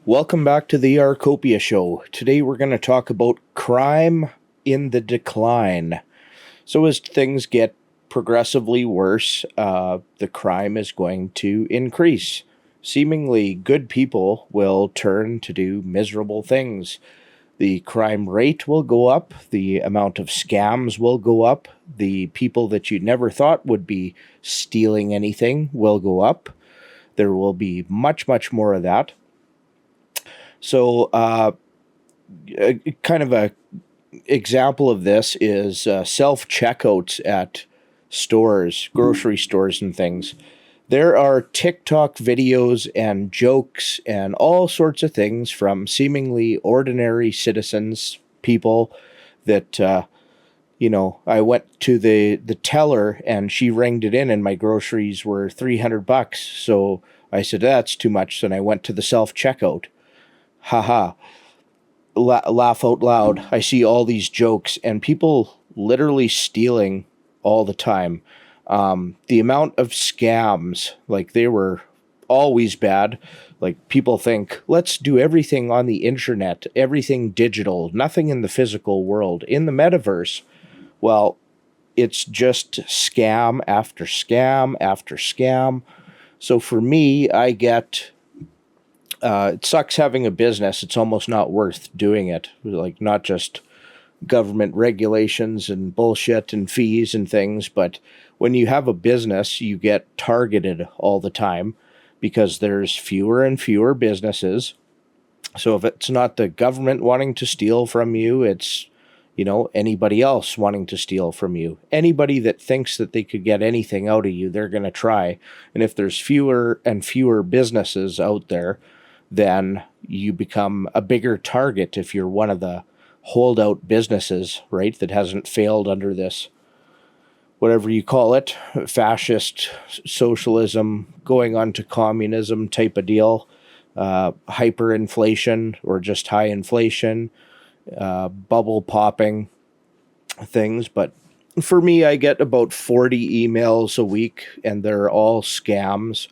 Welcome back to the Arcopia Show. Today we're going to talk about crime in the decline. So, as things get progressively worse, the crime is going to increase. Seemingly good people will turn to do miserable things. The crime rate will go up, the amount of scams will go up, the people that you never thought would be stealing anything will go up. There will be much, much more of that. So, kind of a example of this is self checkouts at stores, grocery stores, and things. There are TikTok videos and jokes and all sorts of things from seemingly ordinary citizens, people that I went to the teller and she rang it in, and my groceries were $300. So I said that's too much, and I went to the self checkout. Haha. Laugh out loud. I see all these jokes and people literally stealing all the time. The amount of scams, like they were always bad. Like people think, let's do everything on the internet, everything digital, nothing in the physical world, in the metaverse. Well, it's just scam after scam after scam. So for me, I get it sucks having a business. It's almost not worth doing it. Like, not just government regulations and bullshit and fees and things, but when you have a business, you get targeted all the time because there's fewer and fewer businesses. So if it's not the government wanting to steal from you, it's anybody else wanting to steal from you. Anybody that thinks that they could get anything out of you, they're going to try. And if there's fewer and fewer businesses out there, then you become a bigger target if you're one of the holdout businesses, right, that hasn't failed under this, whatever you call it, fascist socialism, going on to communism type of deal, hyperinflation or just high inflation, bubble popping things. But for me, I get about 40 emails a week, and they're all scams.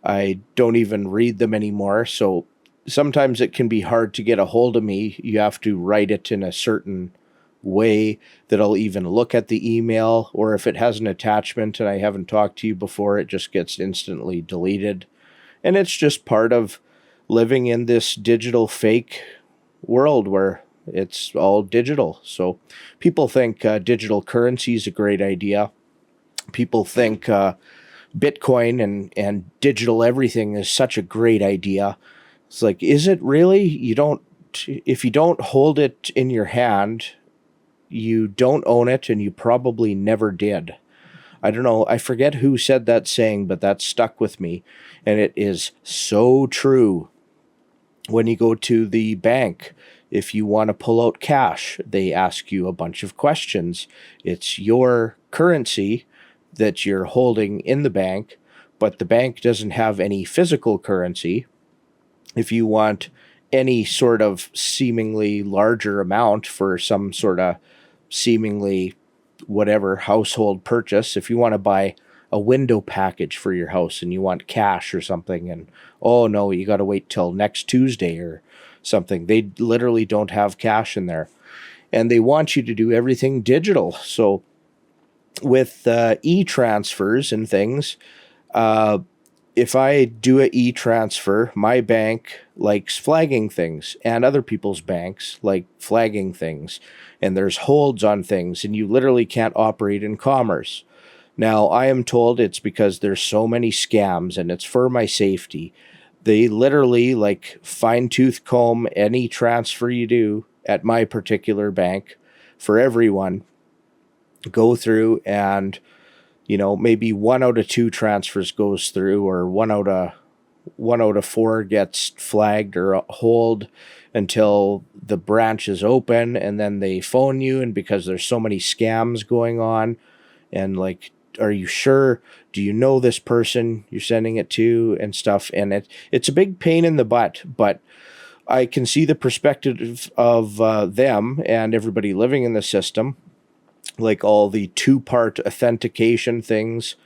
I don't even read them anymore. So sometimes it can be hard to get a hold of me. You have to write it in a certain way that I'll even look at the email, or if it has an attachment and I haven't talked to you before, it just gets instantly deleted. And it's just part of living in this digital fake world where it's all digital. So people think digital currency is a great idea. People think Bitcoin and digital everything is such a great idea. It's like, is it really? If you don't hold it in your hand, you don't own it, and you probably never did. I don't know. I forget who said that saying, but that stuck with me. And it is so true. When you go to the bank, if you want to pull out cash, they ask you a bunch of questions. It's your currency that you're holding in the bank, but the bank doesn't have any physical currency. If you want any sort of seemingly larger amount for some sort of seemingly whatever household purchase, if you want to buy a window package for your house and you want cash or something, and oh no, you got to wait till next Tuesday or something, they literally don't have cash in there. And they want you to do everything digital. So with e-transfers and things, if I do an e-transfer, my bank likes flagging things, and other people's banks like flagging things, and there's holds on things, and you literally can't operate in commerce. Now, I am told it's because there's so many scams, and it's for my safety. They literally like fine-tooth comb any transfer you do at my particular bank for everyone. Go through, and maybe 1 out of 2 transfers goes through, or 1 out of 4 gets flagged or hold until the branch is open, and then they phone you, and because there's so many scams going on, and like, are you sure? Do you know this person you're sending it to and stuff? And it's a big pain in the butt, but I can see the perspective of them and everybody living in the system, like all the 2-part authentication things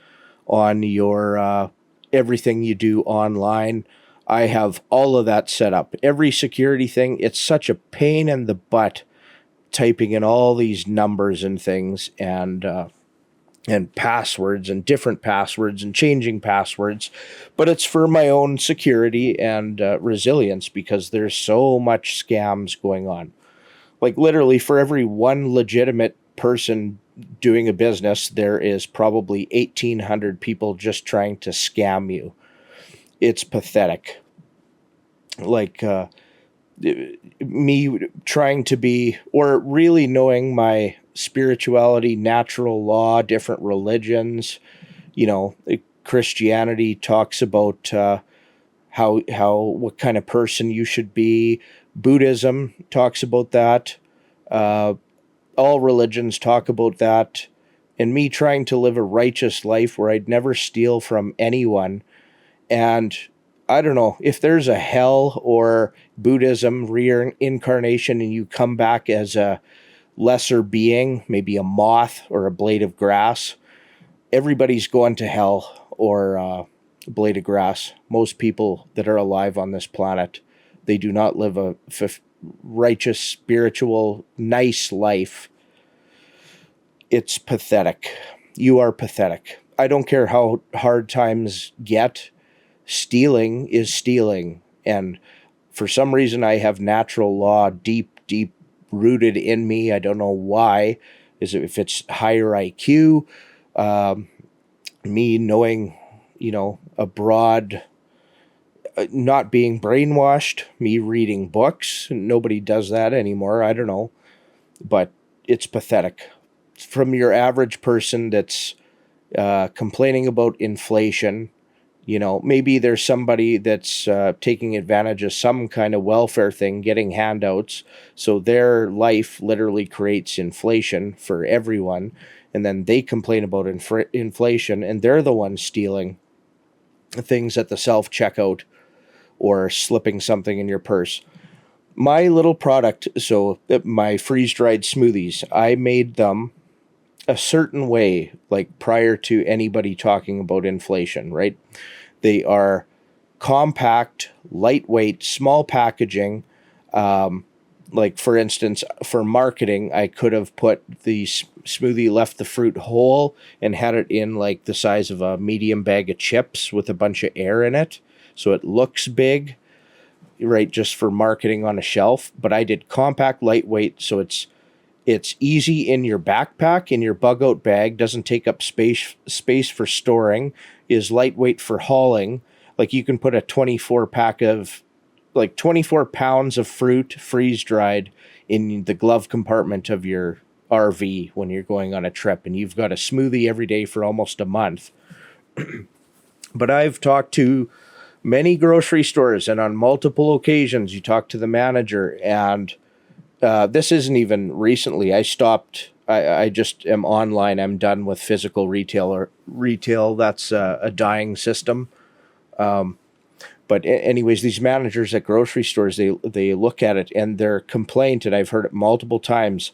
on your everything you do online. I have all of that set up. Every security thing, it's such a pain in the butt typing in all these numbers and things and passwords and different passwords and changing passwords. But it's for my own security and resilience because there's so much scams going on. Like literally for every one legitimate person doing a business, there is probably 1,800 people just trying to scam you. It's pathetic. Like me trying to be, or really knowing my spirituality, natural law, different religions. You know, Christianity talks about how what kind of person you should be. Buddhism talks about that. Uh, all religions talk about that. And me trying to live a righteous life where I'd never steal from anyone. And I don't know if there's a hell or Buddhism reincarnation and you come back as a lesser being, maybe a moth or a blade of grass. Everybody's going to hell or a blade of grass. Most people that are alive on this planet, they do not live a righteous, spiritual, nice life. It's pathetic. You are pathetic. I don't care how hard times get. Stealing is stealing. And for some reason, I have natural law deep, deep rooted in me. I don't know why. Is it if it's higher IQ? Me knowing, a broad, not being brainwashed, me reading books. Nobody does that anymore. I don't know. But it's pathetic. From your average person that's complaining about inflation. Maybe there's somebody that's taking advantage of some kind of welfare thing, getting handouts. So their life literally creates inflation for everyone. And then they complain about inflation, and they're the ones stealing things at the self-checkout or slipping something in your purse. My little product, so my freeze-dried smoothies, I made them a certain way, like prior to anybody talking about inflation, right? They are compact, lightweight, small packaging. Like for instance, for marketing, I could have put the smoothie, left the fruit whole and had it in like the size of a medium bag of chips with a bunch of air in it. So it looks big, right? Just for marketing on a shelf. But I did compact, lightweight. So it's easy in your backpack, in your bug out bag, doesn't take up space for storing, is lightweight for hauling. Like you can put a 24 pounds of fruit freeze dried in the glove compartment of your RV when you're going on a trip, and you've got a smoothie every day for almost a month. But I've talked to many grocery stores, and on multiple occasions you talk to the manager, and this isn't even recently. I stopped. I just am online. I'm done with physical retail. That's a dying system. But anyways, these managers at grocery stores, they look at it and their complaint, and I've heard it multiple times.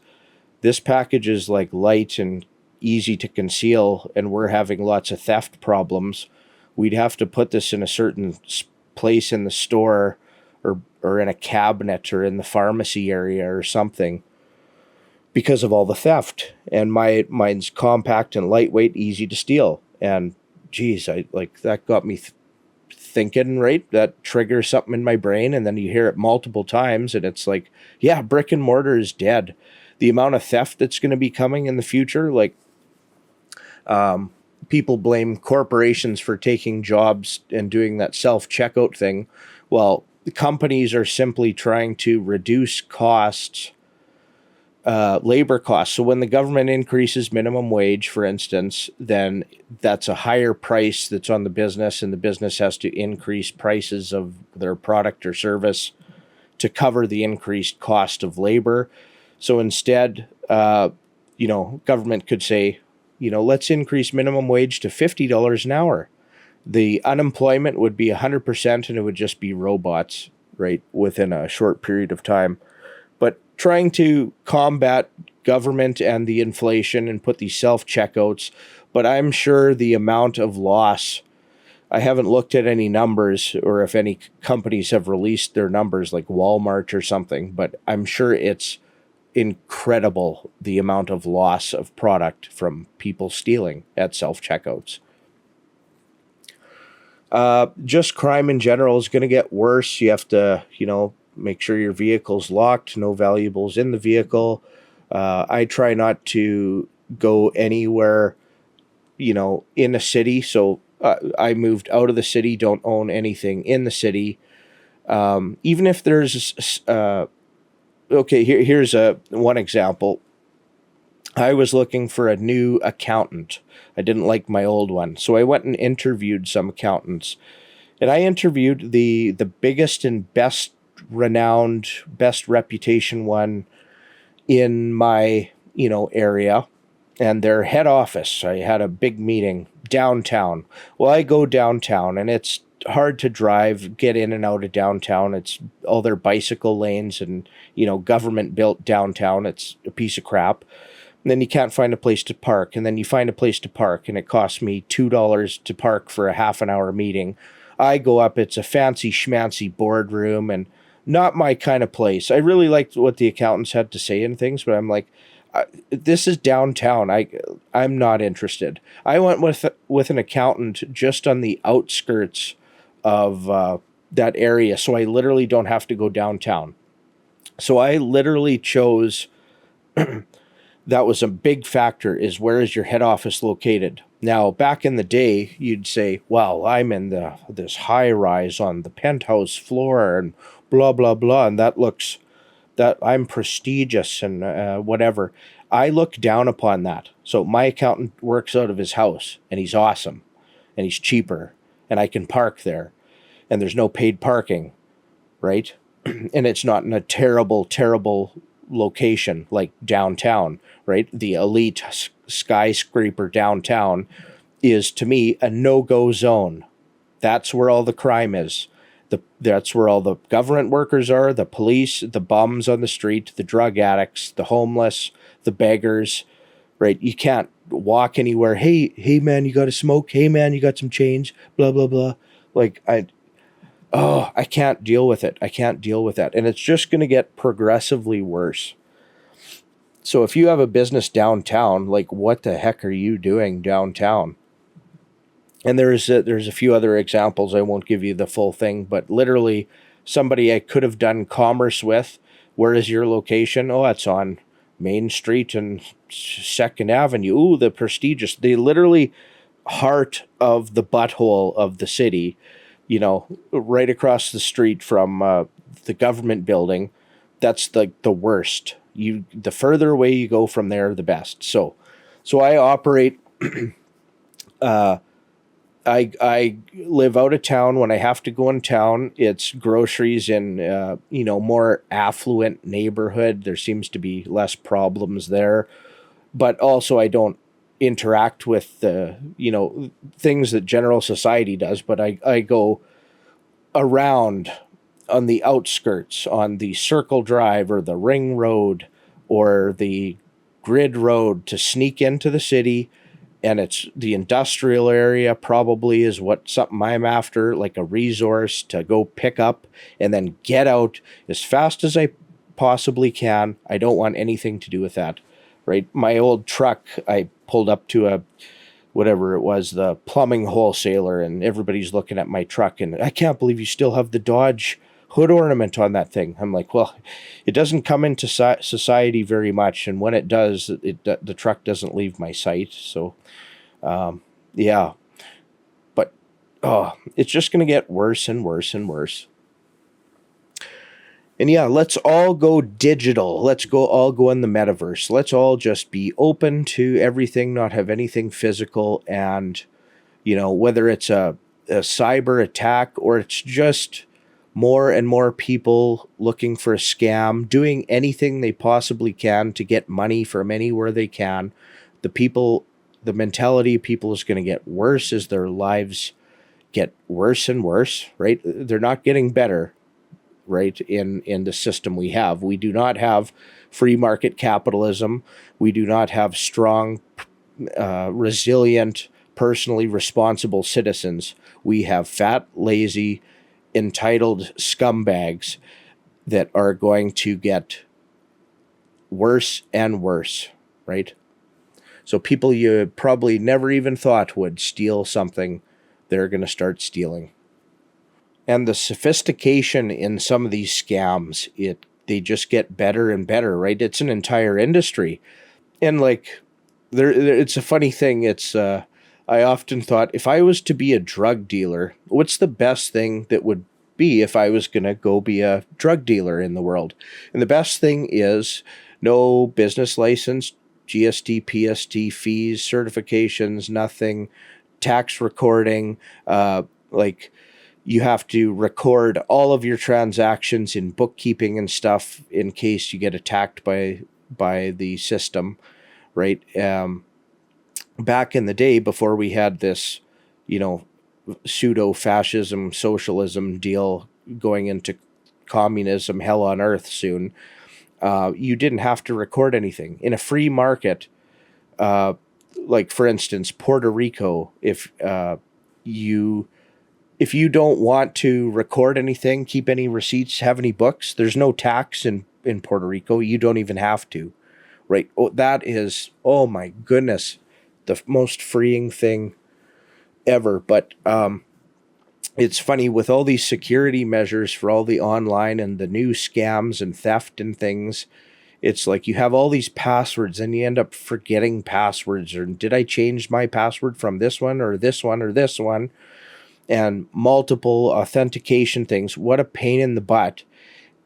This package is like light and easy to conceal, and we're having lots of theft problems. We'd have to put this in a certain place in the store, or in a cabinet or in the pharmacy area or something, because of all the theft. And mine's compact and lightweight, easy to steal. And geez, that got me thinking, right? That triggers something in my brain, and then you hear it multiple times, and it's like, yeah, brick and mortar is dead. The amount of theft that's going to be coming in the future, like, people blame corporations for taking jobs and doing that self-checkout thing. Well, the companies are simply trying to reduce costs, labor costs. So when the government increases minimum wage, for instance, then that's a higher price that's on the business, and the business has to increase prices of their product or service to cover the increased cost of labor. So instead, government could say, let's increase minimum wage to $50 an hour. The unemployment would be 100%, and it would just be robots, right, within a short period of time. But trying to combat government and the inflation and put these self-checkouts, but I'm sure the amount of loss I haven't looked at any numbers or if any companies have released their numbers like Walmart or something, but I'm sure it's incredible the amount of loss of product from people stealing at self-checkouts. Just crime in general is going to get worse. You have to, make sure your vehicle's locked, no valuables in the vehicle. I try not to go anywhere, in a city. So I moved out of the city, don't own anything in the city. Even if there's, okay, here's one example. I was looking for a new accountant. I didn't like my old one. So I went and interviewed some accountants. And I interviewed the biggest and best renowned, best reputation one in my, area and their head office. I had a big meeting downtown. Well, I go downtown and it's hard to drive, get in and out of downtown. It's all their bicycle lanes and, government built downtown. It's a piece of crap. And then you can't find a place to park. And then you find a place to park and it costs me $2 to park for a half an hour meeting. I go up, it's a fancy schmancy boardroom and not my kind of place. I really liked what the accountants had to say and things, but I'm like, this is downtown. I'm not interested. I went with an accountant just on the outskirts of that area, so I literally don't have to go downtown. So I literally chose that was a big factor, is where is your head office located? Now, back in the day, you'd say, well, I'm in this high rise on the penthouse floor and blah, blah, blah. And that I'm prestigious and whatever. I look down upon that. So my accountant works out of his house and he's awesome and he's cheaper and I can park there and there's no paid parking, right? And it's not in a terrible, terrible location like downtown, right? The elite skyscraper downtown is, to me, a no-go zone. That's where all the crime is. That's where all the government workers are, the police, the bums on the street, the drug addicts, the homeless, the beggars, right? You can't walk anywhere. Hey man, you got a smoke? Hey man, you got some change? Blah, blah, blah. Like, I can't deal with it. I can't deal with that. And it's just going to get progressively worse. So if you have a business downtown, like, what the heck are you doing downtown? And there's a few other examples. I won't give you the full thing, but literally somebody I could have done commerce with. Where is your location? Oh, it's on Main Street and 2nd Avenue. Ooh, the prestigious. They literally heart of the butthole of the city, right across the street from the government building. That's the worst. The further away you go from there, the best. So I operate. I live out of town. When I have to go in town, it's groceries in more affluent neighborhood. There seems to be less problems there, but also I don't interact with the things that general society does. But I go around on the outskirts, on the Circle Drive or the Ring Road or the Grid Road to sneak into the city. And it's the industrial area probably is something I'm after, like a resource to go pick up and then get out as fast as I possibly can. I don't want anything to do with that, right? My old truck, I pulled up to whatever it was, the plumbing wholesaler, and everybody's looking at my truck and I can't believe you still have the Dodge hood ornament on that thing. I'm like, well, it doesn't come into society very much, and when it does, the truck doesn't leave my sight. So, yeah, but it's just going to get worse and worse and worse. And yeah, let's all go digital. Let's all go in the metaverse. Let's all just be open to everything, not have anything physical, and whether it's a cyber attack or it's just more and more people looking for a scam, doing anything they possibly can to get money from anywhere they can. The mentality of people is going to get worse as their lives get worse and worse, right? They're not getting better, right, in the system we have. We do not have free market capitalism. We do not have strong, resilient, personally responsible citizens. We have fat, lazy, entitled scumbags that are going to get worse and worse, right? So people you probably never even thought would steal something, they're going to start stealing. And the sophistication in some of these scams, they just get better and better, right? It's an entire industry. And like it's a funny thing. I often thought, if I was to be a drug dealer, what's the best thing that would be if I was going to go be a drug dealer in the world? And the best thing is no business license, GST, PST fees, certifications, nothing, tax recording, like you have to record all of your transactions in bookkeeping and stuff in case you get attacked by the system, right? Back in the day, before we had this, pseudo fascism, socialism deal going into communism, hell on earth soon, you didn't have to record anything in a free market. Like for instance, Puerto Rico, if you don't want to record anything, keep any receipts, have any books, there's no tax in Puerto Rico. You don't even have to, right? Oh, that is, oh my goodness, the most freeing thing ever. But it's funny with all these security measures for all the online and the new scams and theft and things. It's like you have all these passwords and you end up forgetting passwords. Or did I change my password from this one or this one or this one? And multiple authentication things. What a pain in the butt.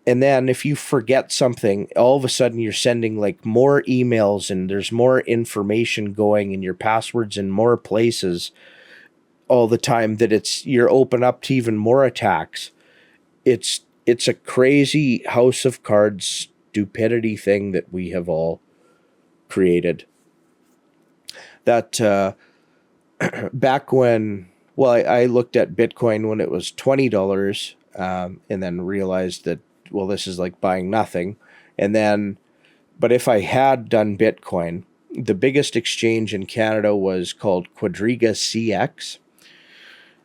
And then if you forget something, all of a sudden you're sending like more emails and there's more information going in your passwords in more places all the time, that you're open up to even more attacks. It's a crazy house of cards stupidity thing that we have all created. That back when, well, I looked at Bitcoin when it was $20, and then realized that, well, this is like buying nothing. And then, but if I had done Bitcoin, the biggest exchange in Canada was called Quadriga CX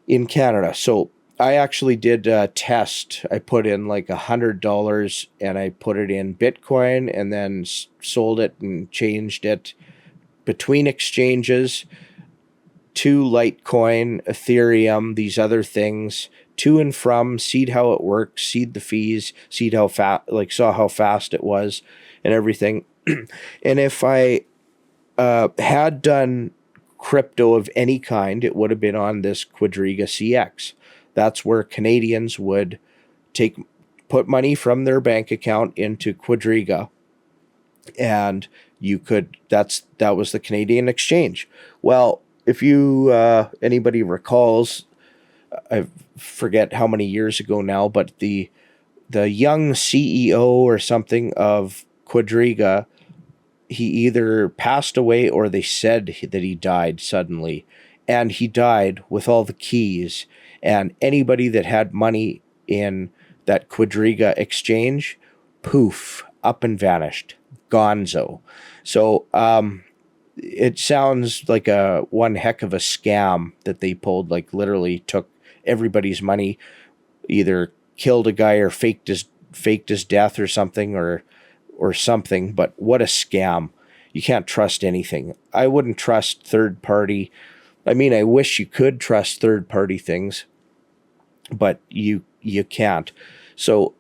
in Canada. So I actually did a test. I put in like $100 and I put it in Bitcoin and then sold it and changed it between exchanges to Litecoin, Ethereum, these other things, to and from, seed how it works, seed the fees, seed how fast, like saw how fast it was and everything. And if I had done crypto of any kind, it would have been on this Quadriga CX. That's where Canadians would put money from their bank account into Quadriga, and that was the Canadian exchange. Well, if you anybody recalls, I forget how many years ago now, but the young CEO or something of Quadriga, he either passed away or they said that he died suddenly, and he died with all the keys, and anybody that had money in that Quadriga exchange, poof, up and vanished, gonzo. So it sounds like one heck of a scam that they pulled, like literally took everybody's money, either killed a guy or faked his death or something, or something. But what a scam. You can't trust anything. I wouldn't trust third party. I mean, I wish you could trust third party things, but you can't. So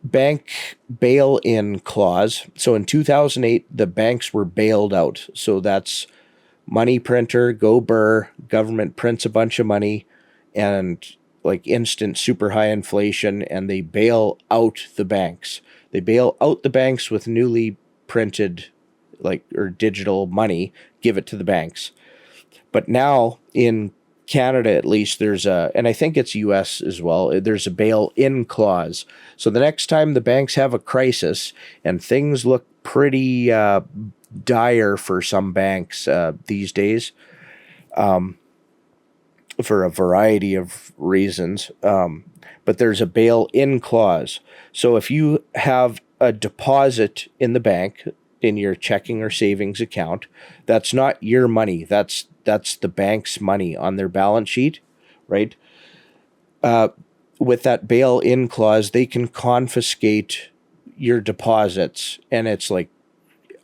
bank bail-in clause. So in 2008, the banks were bailed out. So that's money printer, go burr, government prints a bunch of money and like instant super high inflation, and they bail out the banks. They bail out the banks with newly printed or digital money, give it to the banks. But now in Canada, at least, and I think it's US as well, there's a bail-in clause. So the next time the banks have a crisis and things look pretty dire for some banks these days, for a variety of reasons, but there's a bail-in clause. So if you have a deposit in the bank, in your checking or savings account, that's not your money. That's that's the bank's money on their balance sheet, right? With that bail-in clause, they can confiscate your deposits, and it's like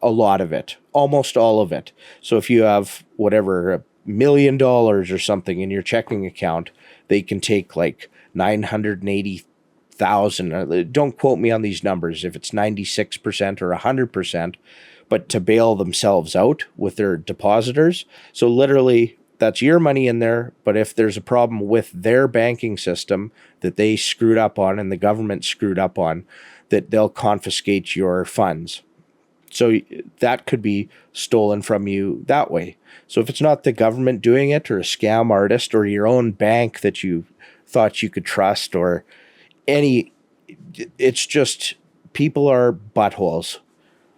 a lot of it, almost all of it. So if you have whatever, $1 million or something in your checking account, they can take like 980,000. Don't quote me on these numbers if it's 96% or 100%, but to bail themselves out with their depositors. So literally, that's your money in there, but if there's a problem with their banking system that they screwed up on and the government screwed up on, that they'll confiscate your funds. So that could be stolen from you that way. So if it's not the government doing it, or a scam artist, or your own bank that you thought you could trust, or it's just, people are buttholes.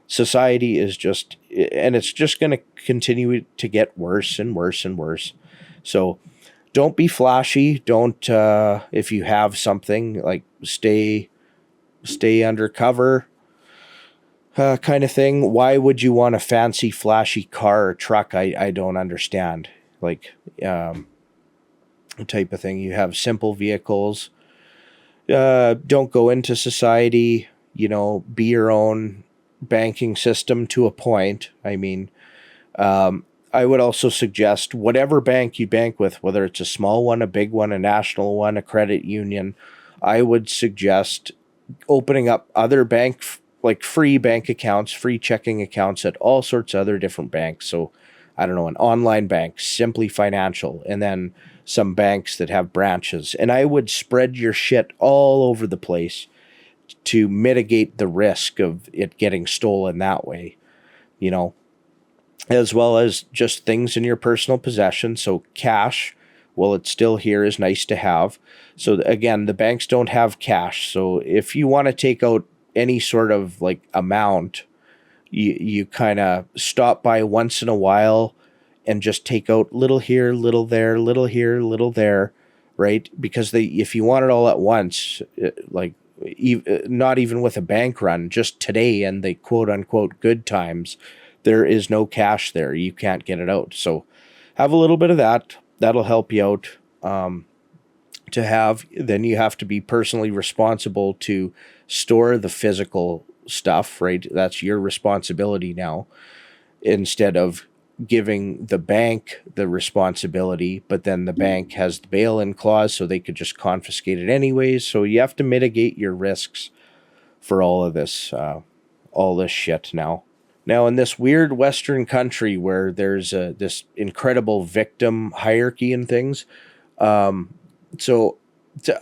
Society is just, and it's just going to continue to get worse and worse and worse. So don't be flashy. Don't, if you have something, like stay undercover, kind of thing. Why would you want a fancy, flashy car or truck? I don't understand. Like, type of thing. You have simple vehicles. Don't go into society, be your own banking system to a point. I mean, I would also suggest whatever bank you bank with, whether it's a small one, a big one, a national one, a credit union, I would suggest opening up other like free bank accounts, free checking accounts at all sorts of other different banks. So I don't know, an online bank, Simply Financial, and then some banks that have branches. And I would spread your shit all over the place to mitigate the risk of it getting stolen that way, as well as just things in your personal possession. So cash, well, it's still here, is nice to have. So again, the banks don't have cash. So if you want to take out any sort of like amount, you kind of stop by once in a while and just take out little here, little there, little here, little there, right? Because if you want it all at once, like not even with a bank run, just today and the quote unquote good times, there is no cash there. You can't get it out. So have a little bit of that. That'll help you out. Then you have to be personally responsible to store the physical stuff, right? That's your responsibility now, instead of giving the bank the responsibility, but then the bank has the bail-in clause, so they could just confiscate it anyways. So you have to mitigate your risks for all this shit now. Now, in this weird Western country where there's this incredible victim hierarchy and things, so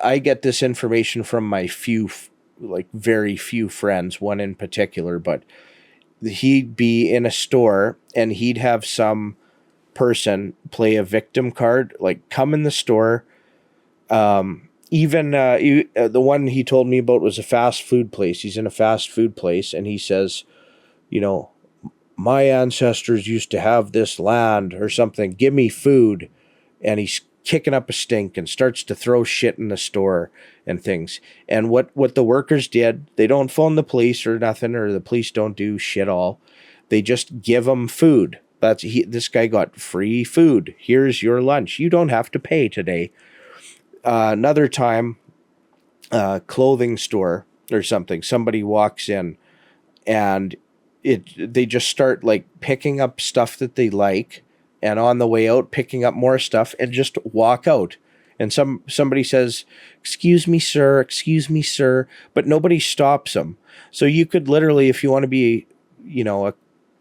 I get this information from my very few friends, one in particular, but he'd be in a store and he'd have some person play a victim card, like come in the store. The one he told me about was a fast food place. He's in a fast food place and he says, my ancestors used to have this land or something. Give me food. And he's kicking up a stink and starts to throw shit in the store and things. And what the workers did, they don't phone the police or nothing, or the police don't do shit all. They just give him food. This guy got free food. Here's your lunch. You don't have to pay today. Another time, clothing store or something, somebody walks in and they just start like picking up stuff that they like, and on the way out picking up more stuff and just walk out. And somebody says, excuse me, sir, but nobody stops them. So you could literally, if you want to be, a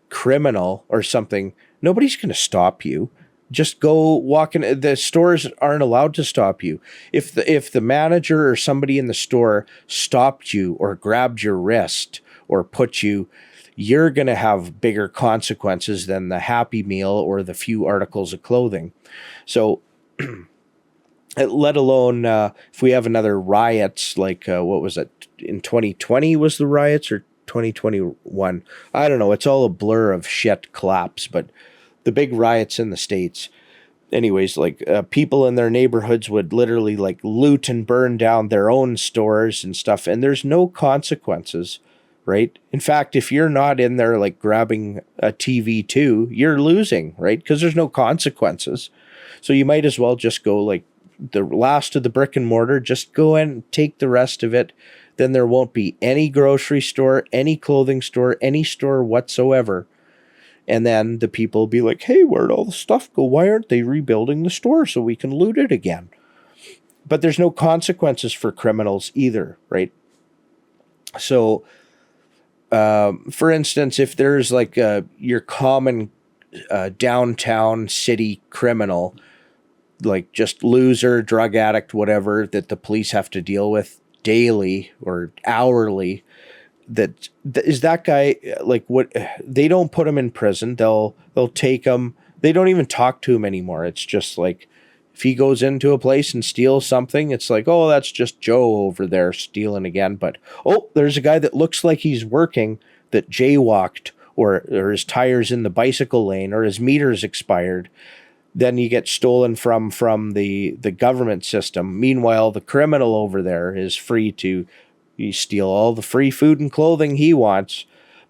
criminal or something, nobody's going to stop you. Just go walk in. The stores aren't allowed to stop you. If the manager or somebody in the store stopped you or grabbed your wrist or put you, you're going to have bigger consequences than the Happy Meal or the few articles of clothing. So let alone if we have another riots, like what was it, in 2020 was the riots, or 2021? I don't know. It's all a blur of shit collapse, but the big riots in the States. Anyways, like people in their neighborhoods would literally like loot and burn down their own stores and stuff, and there's no consequences right? In fact, if you're not in there like grabbing a TV too, you're losing, right? Because there's no consequences. So you might as well just go like the last of the brick and mortar, just go in and take the rest of it. Then there won't be any grocery store, any clothing store, any store whatsoever. And then the people will be like, hey, where'd all the stuff go? Why aren't they rebuilding the store so we can loot it again? But there's no consequences for criminals either, right? So, for instance, if there's like your common downtown city criminal, like just loser, drug addict, whatever, that the police have to deal with daily or hourly, that is that guy, like, what, they don't put him in prison. They'll take him. They don't even talk to him anymore. It's just like, if he goes into a place and steals something, it's like, oh, that's just Joe over there stealing again. But, oh, there's a guy that looks like he's working that jaywalked, or his tires in the bicycle lane, or his meter's expired. Then you get stolen from the government system. Meanwhile, the criminal over there is free to steal all the free food and clothing he wants,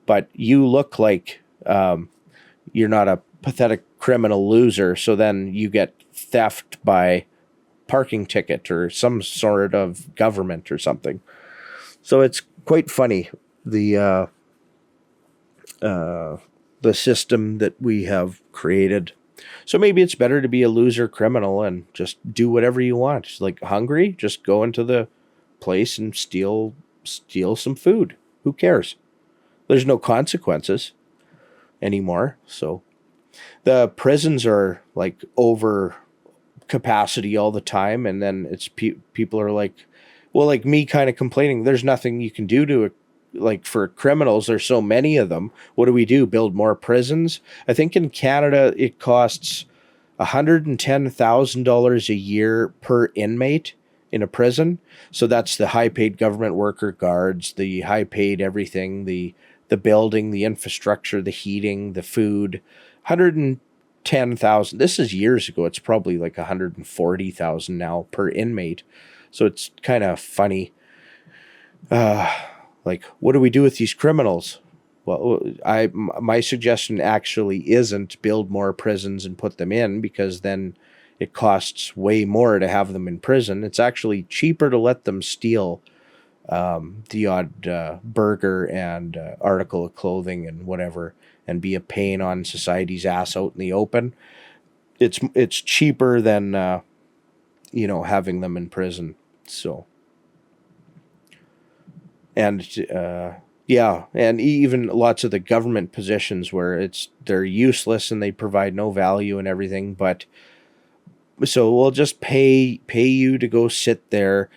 but you look like you're not a pathetic criminal loser, so then you get theft by parking ticket or some sort of government or something. So it's quite funny, the system that we have created. So maybe it's better to be a loser criminal and just do whatever you want. Like, hungry, just go into the place and steal some food. Who cares? There's no consequences anymore. So the prisons are like over capacity all the time, and then it's people are like, well, like me, kind of complaining, there's nothing you can do to, like, for criminals. There's so many of them. What do? Build more prisons? I think in Canada it costs $110,000 a year per inmate in a prison. So that's the high paid government worker, guards, the high paid everything, the building, the infrastructure, the heating, the food. 110,000. This is years ago. It's probably like 140,000 now per inmate. So it's kind of funny. Like, what do we do with these criminals? Well, my suggestion actually isn't build more prisons and put them in, because then it costs way more to have them in prison. It's actually cheaper to let them steal the odd burger and article of clothing and whatever, and be a pain on society's ass out in the open. It's cheaper than having them in prison. So, and yeah, and even lots of the government positions where they're useless and they provide no value and everything, but so we'll just pay you to go sit there.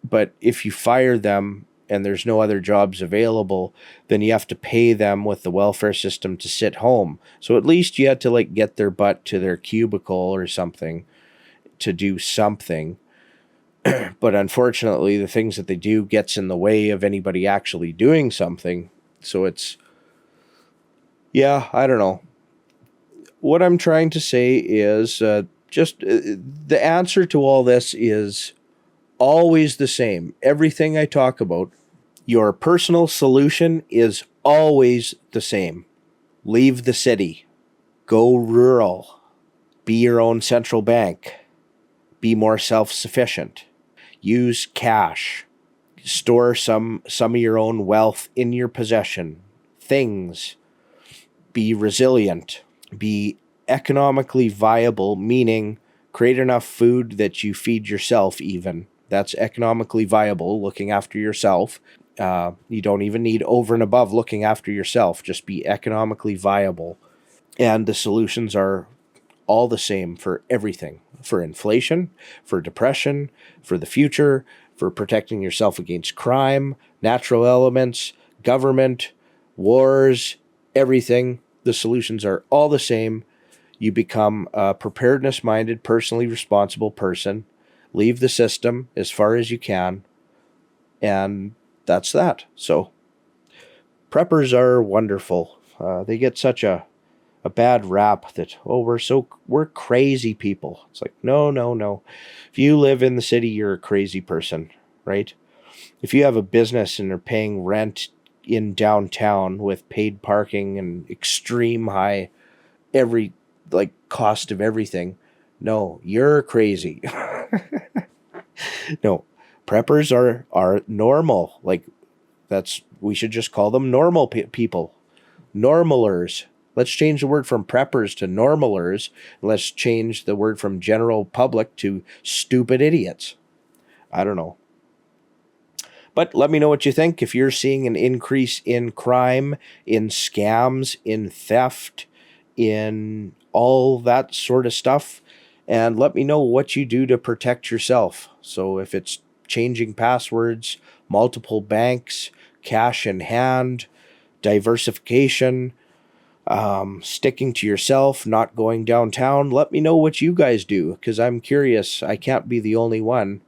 But if you fire them and there's no other jobs available, then you have to pay them with the welfare system to sit home. So at least you had to like get their butt to their cubicle or something to do something. But unfortunately, the things that they do gets in the way of anybody actually doing something. So it's, yeah, I don't know. What I'm trying to say is the answer to all this is always the same. Everything I talk about, your personal solution is always the same. Leave the city. Go rural. Be your own central bank. Be more self-sufficient. Use cash. Store some of your own wealth in your possession. Things. Be resilient. Be economically viable, meaning create enough food that you feed yourself even. That's economically viable, looking after yourself. You don't even need over and above looking after yourself. Just be economically viable. And the solutions are all the same for everything. For inflation, for depression, for the future, for protecting yourself against crime, natural elements, government, wars, everything. The solutions are all the same. You become a preparedness-minded, personally responsible person. Leave the system as far as you can. And that's that. So preppers are wonderful. They get such a bad rap that, oh, we're crazy people. It's like, no. If you live in the city, you're a crazy person, right? If you have a business and are paying rent in downtown with paid parking and extreme high every like cost of everything. No, you're crazy. No, preppers are normal. Like that's we should just call them normal people. Normalers. Let's change the word from preppers to normalers. Let's change the word from general public to stupid idiots. I don't know. But let me know what you think. If you're seeing an increase in crime, in scams, in theft, in all that sort of stuff, and let me know what you do to protect yourself. So if it's changing passwords, multiple banks, cash in hand, diversification, sticking to yourself, not going downtown, let me know what you guys do because I'm curious. I can't be the only one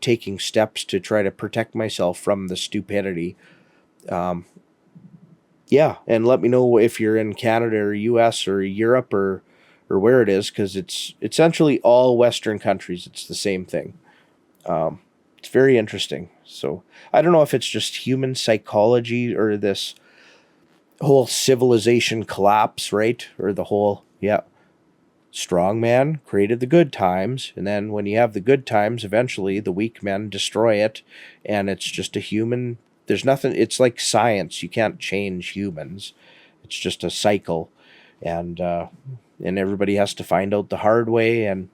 taking steps to try to protect myself from the stupidity. Um, yeah, and let me know if you're in Canada or US or Europe or where it is because it's essentially all Western countries. It's the same thing. It's very interesting. So I don't know if it's just human psychology or this whole civilization collapse, right? Or the whole, yeah, strong man created the good times. And then when you have the good times, eventually the weak men destroy it. And it's just a human, there's nothing, it's like science. You can't change humans. It's just a cycle. And everybody has to find out the hard way and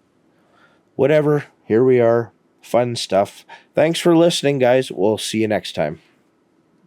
whatever. Here we are. Fun stuff. Thanks for listening, guys. We'll see you next time.